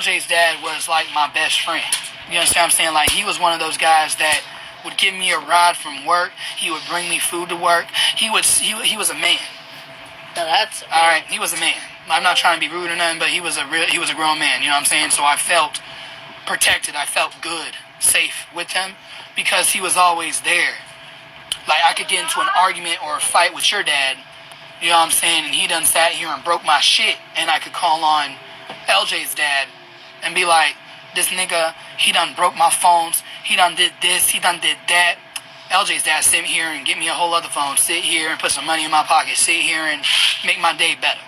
LJ's dad was like my best friend. You understand what I'm saying? Like, he was one of those guys that would give me a ride from work. He would bring me food to work. He was a man. No, that's all right. He was a man. I'm not trying to be rude or nothing, but he was a grown man. You know what I'm saying? So I felt protected. I felt good, safe with him because he was always there. Like, I could get into an argument or a fight with your dad, you know what I'm saying, and he done sat here and broke my shit, and I could call on LJ's dad and be like, this nigga, he done broke my phones, he done did this, he done did that. LJ's dad sit here and get me a whole other phone, sit here and put some money in my pocket, sit here and make my day better.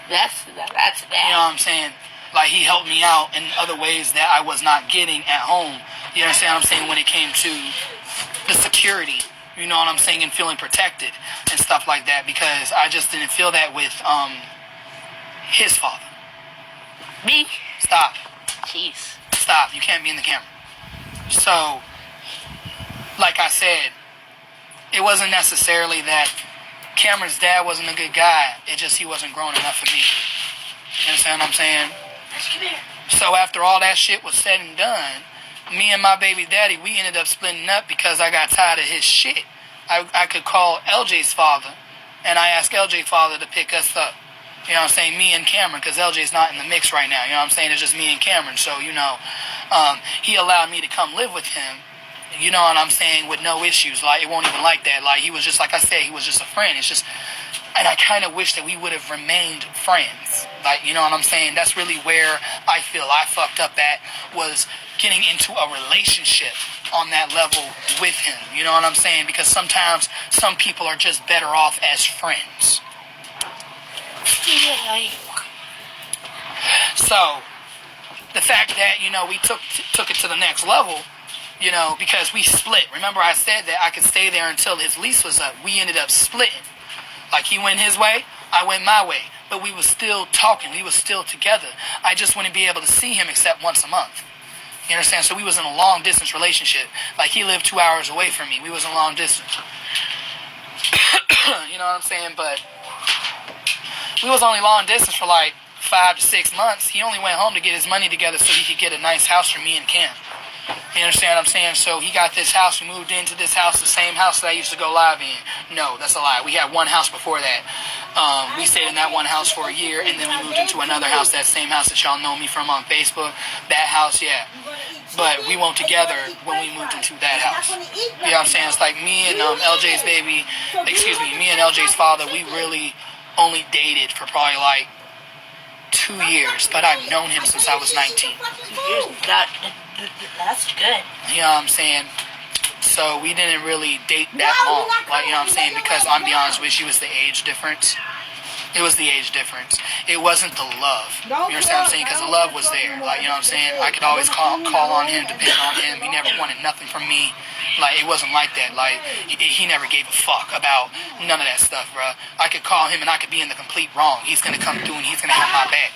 That's that. You know what I'm saying? Like, he helped me out in other ways that I was not getting at home. You understand what I'm saying? When it came to the security, you know what I'm saying, and feeling protected and stuff like that, because I just didn't feel that with his father. Me? Stop. Jeez. Stop. You can't be in the camera. So, like I said, it wasn't necessarily that Cameron's dad wasn't a good guy. It just he wasn't grown enough for me. You understand what I'm saying? So after all that shit was said and done, me and my baby daddy, we ended up splitting up because I got tired of his shit. I could call LJ's father, and I asked LJ's father to pick us up. You know what I'm saying? Me and Cameron, because LJ's not in the mix right now. You know what I'm saying? It's just me and Cameron. So, you know, he allowed me to come live with him. You know what I'm saying? With no issues. Like, it won't even like that. Like, he was just, like I said, he was just a friend. It's just, and I kind of wish that we would have remained friends. Like, you know what I'm saying? That's really where I feel I fucked up at, was getting into a relationship on that level with him. You know what I'm saying? Because sometimes some people are just better off as friends. So, the fact that, you know, we took it to the next level, you know, because we split. Remember I said that I could stay there until his lease was up. We ended up splitting. Like, he went his way, I went my way. But we was still talking. We was still together. I just wouldn't be able to see him except once a month. You understand? So we was in a long-distance relationship. Like, he lived 2 hours away from me. We was in long distance. You know what I'm saying? But we was only long distance for like 5 to 6 months. He only went home to get his money together so he could get a nice house for me and Cam. You understand what I'm saying? So he got this house. We moved into this house, the same house that I used to go live in. No, that's a lie. We had one house before that. We stayed in that one house for a year, and then we moved into another house, that same house that y'all know me from on Facebook. That house, yeah. But we weren't together when we moved into that house. You know what I'm saying? It's like me and LJ's baby, me and LJ's father, we really only dated for probably like 2 years, but I've known him since I was 19. That's good. You know what I'm saying? So we didn't really date that long. Like, you know what I'm saying? Because I'm be honest with you, it's the age difference. It was the age difference. It wasn't the love. You understand what I'm saying? Because the love was there. Like, you know what I'm saying? I could always call on him, depend on him. He never wanted nothing from me. Like, it wasn't like that. Like, he never gave a fuck about none of that stuff, bro. I could call him and I could be in the complete wrong. He's going to come through and he's going to have my back.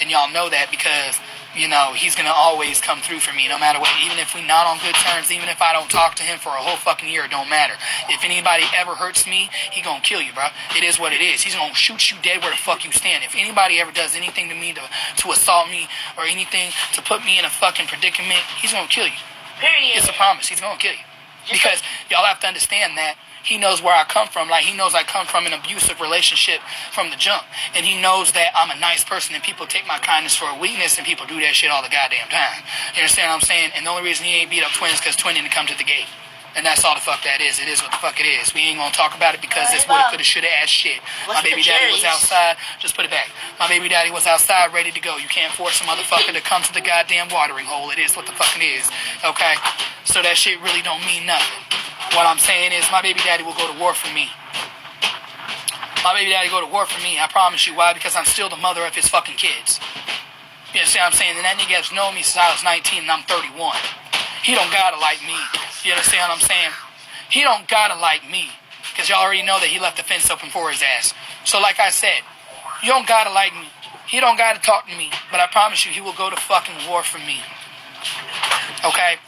And y'all know that because, you know, he's going to always come through for me no matter what. Even if we're not on good terms, even if I don't talk to him for a whole fucking year, it don't matter. If anybody ever hurts me, he going to kill you, bro. It is what it is. He's going to shoot you dead where the fuck you stand. If anybody ever does anything to me to assault me or anything to put me in a fucking predicament, he's going to kill you. Period. It's a promise. He's going to kill you. Because y'all have to understand that he knows where I come from. Like, he knows I come from an abusive relationship from the jump. And he knows that I'm a nice person and people take my kindness for a weakness and people do that shit all the goddamn time. You understand what I'm saying? And the only reason he ain't beat up Twins is because Twin didn't come to the gate. And that's all the fuck that is. It is what the fuck it is. We ain't gonna talk about it because it's woulda, coulda, shoulda, ass shit. My baby daddy was outside. Just put it back. My baby daddy was outside ready to go. You can't force a motherfucker to come to the goddamn watering hole. It is what the fuck it is. Okay? So that shit really don't mean nothing. What I'm saying is my baby daddy will go to war for me. My baby daddy go to war for me. I promise you. Why? Because I'm still the mother of his fucking kids. You understand what I'm saying? And that nigga has known me since I was 19 and I'm 31. He don't gotta like me. You understand what I'm saying? He don't gotta like me. Because y'all already know that he left the fence open for his ass. So like I said, you don't gotta like me. He don't gotta talk to me. But I promise you, he will go to fucking war for me. Okay?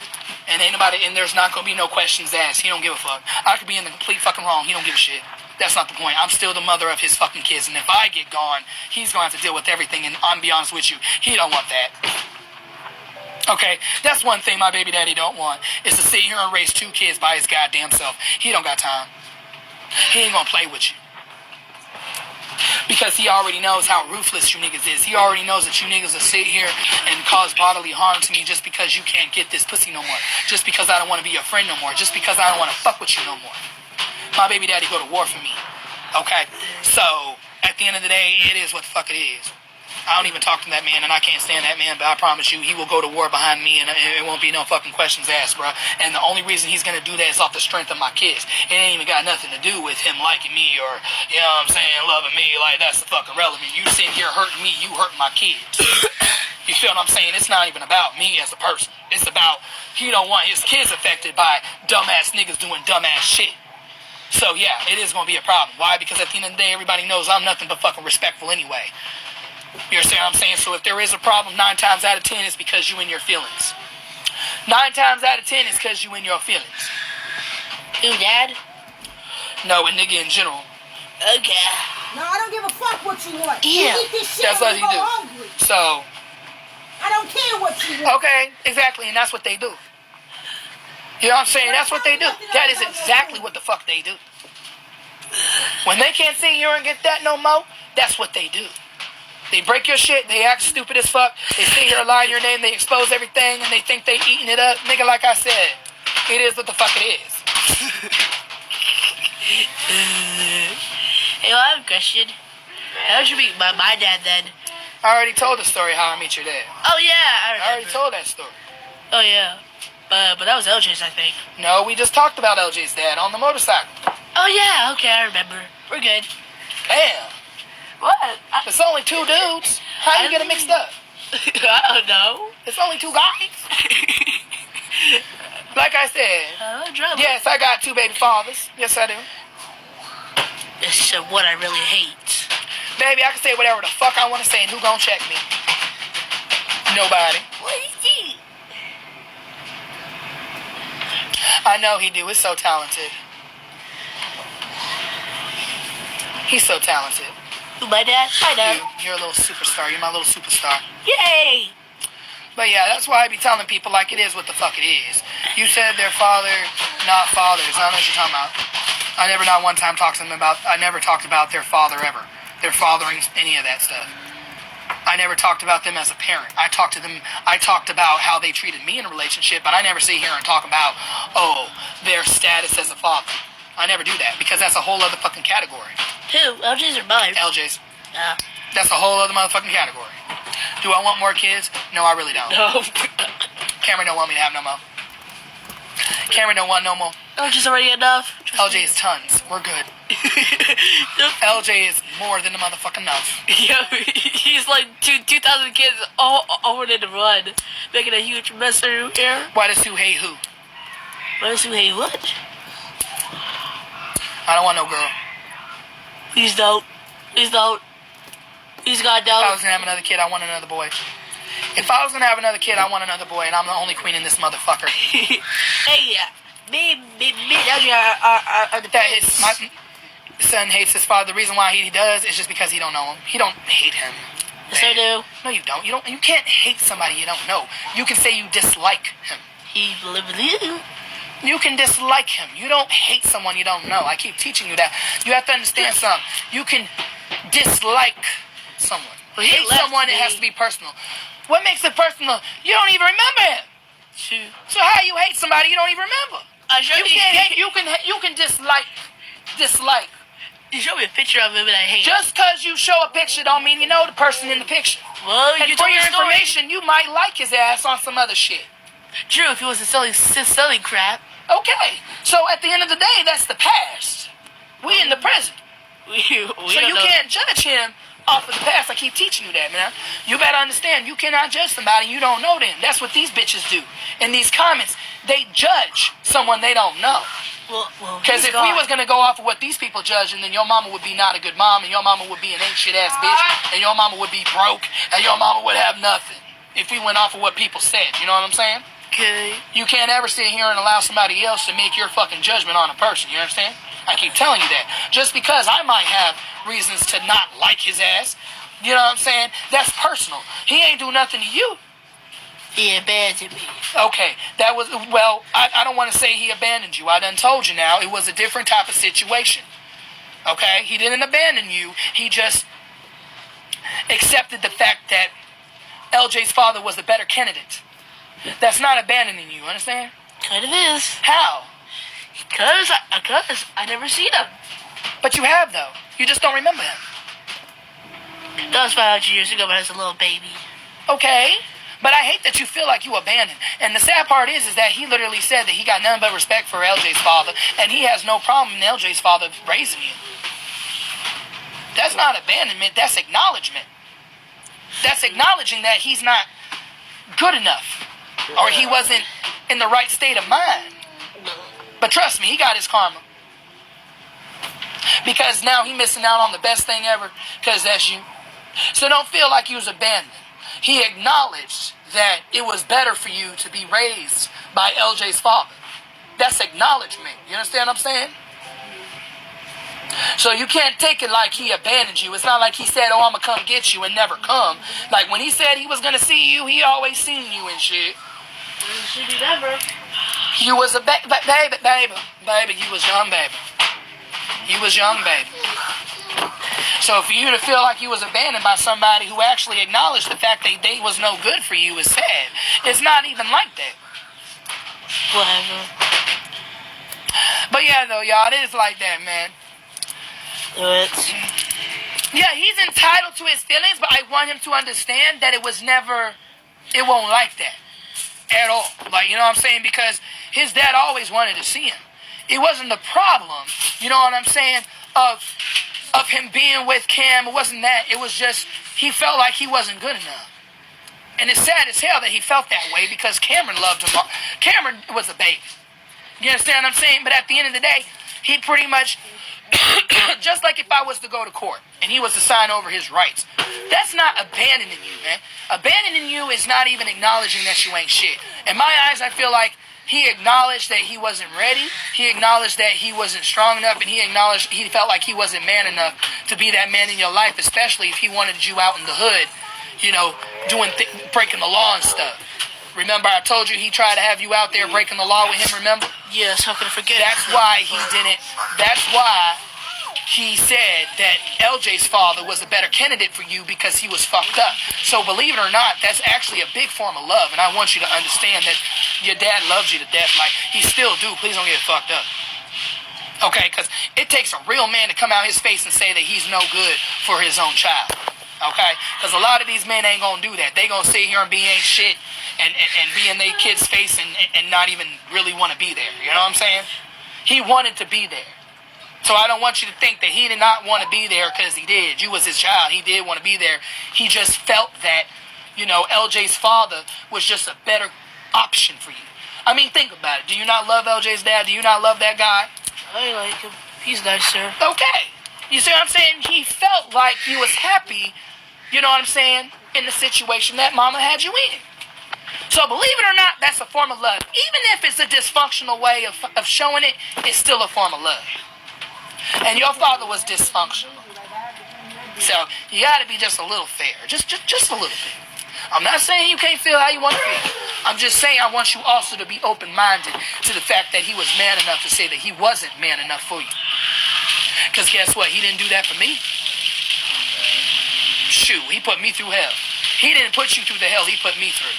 And ain't nobody, and there's not gonna be no questions asked. He don't give a fuck. I could be in the complete fucking wrong. He don't give a shit. That's not the point. I'm still the mother of his fucking kids. And if I get gone, he's gonna have to deal with everything. And I'm be honest with you, he don't want that. Okay, that's one thing my baby daddy don't want, is to sit here and raise 2 kids by his goddamn self. He don't got time. He ain't gonna play with you. Because he already knows how ruthless you niggas is. He already knows that you niggas will sit here and cause bodily harm to me just because you can't get this pussy no more. Just because I don't want to be your friend no more. Just because I don't want to fuck with you no more. My baby daddy go to war for me. Okay? So, at the end of the day, it is what the fuck it is. I don't even talk to that man, and I can't stand that man, but I promise you, he will go to war behind me, and it won't be no fucking questions asked, bro. And the only reason he's gonna do that is off the strength of my kids. It ain't even got nothing to do with him liking me or, you know what I'm saying, loving me. Like, that's fucking relevant. You sitting here hurting me, you hurting my kids. You feel what I'm saying? It's not even about me as a person. It's about he don't want his kids affected by dumbass niggas doing dumbass shit. So, yeah, it is gonna be a problem. Why? Because at the end of the day, everybody knows I'm nothing but fucking respectful anyway. You understand what I'm saying? So if there is a problem, 9 times out of 10 it's because you in your feelings. 9 times out of 10 is because you in your feelings. Who, Dad? No, a nigga in general. Okay. No, I don't give a fuck what you want. Yeah. You eat this shit That's when what you he go do. hungry. So, I don't care what you want. okay, exactly, and that's what they do. You know what I'm saying? That's what they do. That is exactly what the fuck they do. When they can't sit here and get that no more, that's what they do. They break your shit, they act stupid as fuck, they sit here and lie in your name, they expose everything, and they think they eating it up. Nigga, like I said, it is what the fuck it is. Hey, well, I have a question. How did you meet my dad then? I already told the story how I meet your dad. Oh, yeah, I I remember. already told that story. Oh, yeah. But that was LJ's, I think. No, we just talked about LJ's dad on the motorcycle. Oh, yeah, okay, I remember. We're good. Damn, What? it's only 2 dudes. How you get it mixed up? I don't know. It's only 2 guys. Like I said, Drama. yes, I got 2 baby fathers. Yes, I do. This is what I really hate. Baby, I can say whatever the fuck I want to say, and who gonna check me? Nobody. What is he? I know he do. He's so talented. He's so talented. Who, my dad? Hi, Dad. You're a little superstar. You're my little superstar. Yay! But yeah, that's why I be telling people like it is what the fuck it is. You said their father, not fathers. I don't know what you're talking about. I never not one time talked to them about, I never talked about their father ever. Their fathering, any of that stuff. I never talked about them as a parent. I talked about how they treated me in a relationship, but I never sit here and talk about, oh, their status as a father. I never do that, because that's a whole other fucking category. Who? LJ's or mine? LJ's. Nah. That's a whole other motherfucking category. Do I want more kids? No, I really don't. No. Cameron don't want me to have no more. Cameron don't want no more. LJ's already enough. LJ is tons. We're good. LJ is more than a motherfucking enough. Yeah, he's like 2,000 kids all ready to run, making a huge mess through here. Why does who hate who? What is who? Hey, what? I don't want no girl. Please don't. Please don't. Please, God, If I don't. was gonna have another kid, I want another boy. If I was gonna have another kid, I want another boy, and I'm the only queen in this motherfucker. Hey, me, LJ are the That best. is, my son hates his father. The reason why he does is just because he don't know him. He don't hate him. Yes, I do. No, you don't. You can't hate somebody you don't know. You can say you dislike him. He lives with you. You can dislike him. You don't hate someone you don't know. I keep teaching you that. You have to understand something. You can dislike someone. Well, he Hate left someone, it me. has to be personal. What makes it personal? You don't even remember him. Shoot. So how you hate somebody you don't even remember? I showed You can't hate. You can dislike. You showed me a picture of him and I hate. Just because you show a picture don't mean you know the person in the picture. Well, And you for told me your the story. information, you might like his ass on some other shit. True, if he wasn't selling crap. Okay. So at the end of the day, that's the past. We in the present. We So don't you know. can't judge him off of the past. I keep teaching you that, man. You better understand, you cannot judge somebody you don't know them. That's what these bitches do. In these comments, they judge someone they don't know. Well, Because he's if we gone. was going to go off of what these people judge, and then your mama would be not a good mom, and your mama would be an ain't shit ass bitch, and your mama would be broke, and your mama would have nothing. If we went off of what people said, you know what I'm saying? Okay. You can't ever sit here and allow somebody else to make your fucking judgment on a person, you understand? I keep telling you that. Just because I might have reasons to not like his ass, you know what I'm saying? That's personal. He ain't do nothing to you. He abandoned me. Okay, that was, well, I don't want to say he abandoned you. I done told you now, it was a different type of situation. Okay, he didn't abandon you. He just accepted the fact that LJ's father was the better candidate. That's not abandoning you, understand? Kind of is. How? Because I never seen him. But you have, though. You just don't remember him. That was 500 years ago when I was a little baby. Okay, but I hate that you feel like you abandoned. And the sad part is that he literally said that he got none but respect for LJ's father, and he has no problem in LJ's father raising you. That's not abandonment, that's acknowledgement. That's acknowledging that he's not good enough, or he wasn't in the right state of mind. But trust me, he got his karma. Because now he missing out on the best thing ever, because that's you. So don't feel like you was abandoned. He acknowledged that it was better for you to be raised by LJ's father. That's acknowledgement. You understand what I'm saying? So you can't take it like he abandoned you. It's not like he said, oh, I'm going to come get you and never come. Like when he said he was going to see you, he always seen you and shit. Should you never? You was a baby, you was young, baby. You was young, baby. So for you to feel like you was abandoned by somebody who actually acknowledged the fact that they was no good for you is sad. It's not even like that. Whatever. But yeah, though, y'all, it is like that, man. Yeah, he's entitled to his feelings, but I want him to understand that it won't like that at all. Like, you know what I'm saying? Because his dad always wanted to see him. It wasn't the problem, you know what I'm saying, of him being with Cam. It wasn't that. It was just he felt like he wasn't good enough. And it's sad as hell that he felt that way because Cameron loved him. Cameron was a baby. You understand what I'm saying? But at the end of the day, he pretty much, just like if I was to go to court and he was to sign over his rights, that's not abandoning you, man. Abandoning you is not even acknowledging that you ain't shit. In my eyes, I feel like he acknowledged that he wasn't ready. He acknowledged that he wasn't strong enough, and he felt like he wasn't man enough to be that man in your life, especially if he wanted you out in the hood, you know, breaking the law and stuff. Remember, I told you he tried to have you out there breaking the law with him, remember? Yes, how can I forget? That's why he didn't. That's why he said that LJ's father was a better candidate for you because he was fucked up. So believe it or not, that's actually a big form of love. And I want you to understand that your dad loves you to death. Like, he still do. Please don't get fucked up. Okay? Because it takes a real man to come out his face and say that he's no good for his own child. Okay? Because a lot of these men ain't going to do that. They going to sit here and be ain't shit and be in their kid's face and not even really want to be there. You know what I'm saying? He wanted to be there. So I don't want you to think that he did not want to be there because he did. You was his child. He did want to be there. He just felt that, you know, LJ's father was just a better option for you. I mean, think about it. Do you not love LJ's dad? Do you not love that guy? I like him. He's nice, sir. Okay. You see what I'm saying? He felt like he was happy, you know what I'm saying, in the situation that mama had you in. So believe it or not, that's a form of love. Even if it's a dysfunctional way of showing it, it's still a form of love. And your father was dysfunctional. So you got to be just a little fair. Just a little bit. I'm not saying you can't feel how you want to feel. I'm just saying I want you also to be open-minded to the fact that he was man enough to say that he wasn't man enough for you. Because guess what? He didn't do that for me. Shoot, he put me through hell. He didn't put you through the hell he put me through.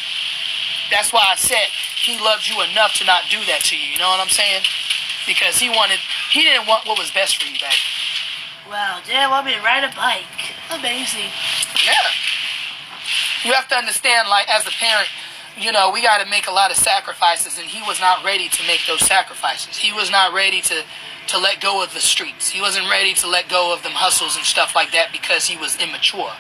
That's why I said he loved you enough to not do that to you. You know what I'm saying? Because he didn't want what was best for you, baby. Wow, Dad want me to ride a bike. Amazing. Yeah. You have to understand, like, as a parent, you know, we got to make a lot of sacrifices, and he was not ready to make those sacrifices. He was not ready to let go of the streets. He wasn't ready to let go of them hustles and stuff like that because he was immature.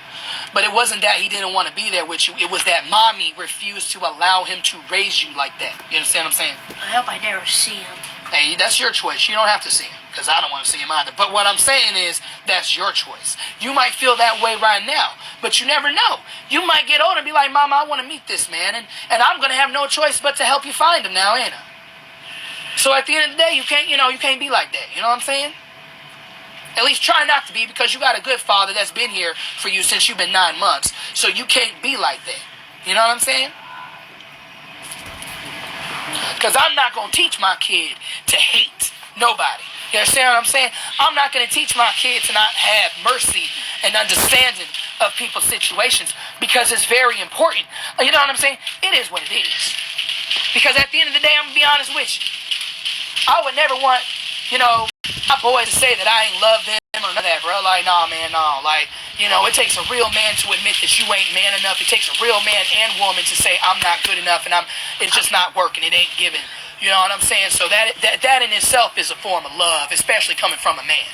But it wasn't that he didn't want to be there with you. It was that mommy refused to allow him to raise you like that. You understand what I'm saying? I hope I never see him. Hey, that's your choice. You don't have to see him, because I don't want to see him either. But what I'm saying is, that's your choice. You might feel that way right now, but you never know. You might get older and be like, Mama, I want to meet this man, and I'm going to have no choice but to help you find him now, ain't I? So at the end of the day, you can't be like that. You know what I'm saying? At least try not to be, because you got a good father that's been here for you since you've been 9 months. So you can't be like that. You know what I'm saying? Because I'm not going to teach my kid to hate nobody. You understand what I'm saying? I'm not going to teach my kid to not have mercy and understanding of people's situations, because it's very important. You know what I'm saying? It is what it is. Because at the end of the day, I'm going to be honest with you. I would never want, my boys to say that I ain't love them or none of that, bro. Like, nah, man, no. Like, it takes a real man to admit that you ain't man enough. It takes a real man and woman to say I'm not good enough and it's just not working. It ain't giving. You know what I'm saying? So that in itself is a form of love, especially coming from a man.